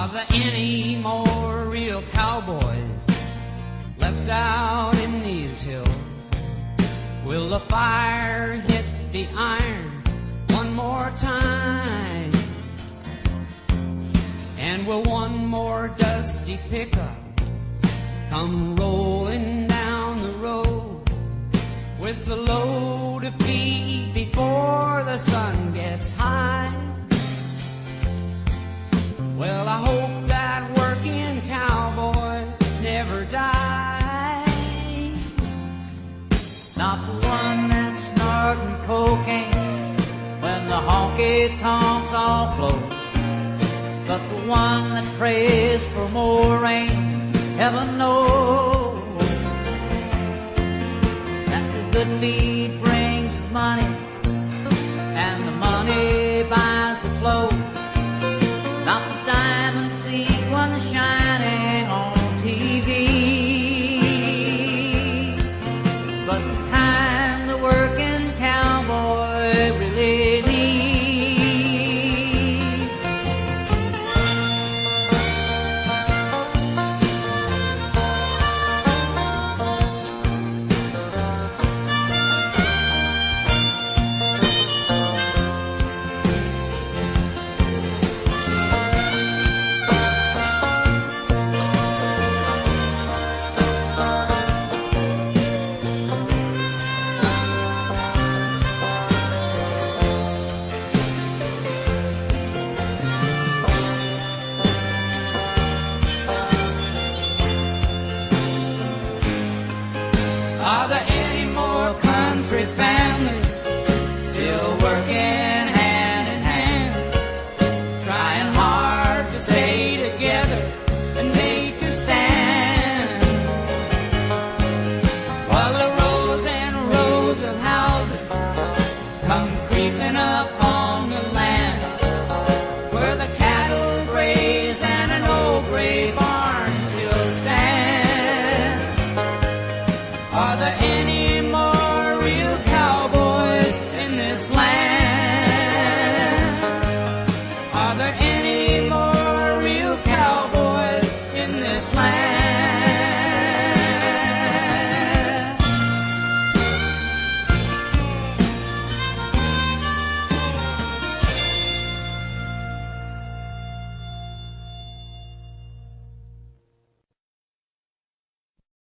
Are there any more real cowboys left out in these hills? Will the fire hit the iron one more time? And will one more dusty pickup come rolling down the road with the load of feed before the sun gets high? Well, I hope that working cowboy never dies. Not the one that's snorting cocaine when the honky-tonks all close, but the one that prays for more rain, heaven knows. That the good feed brings the money, and the money buys the clothes.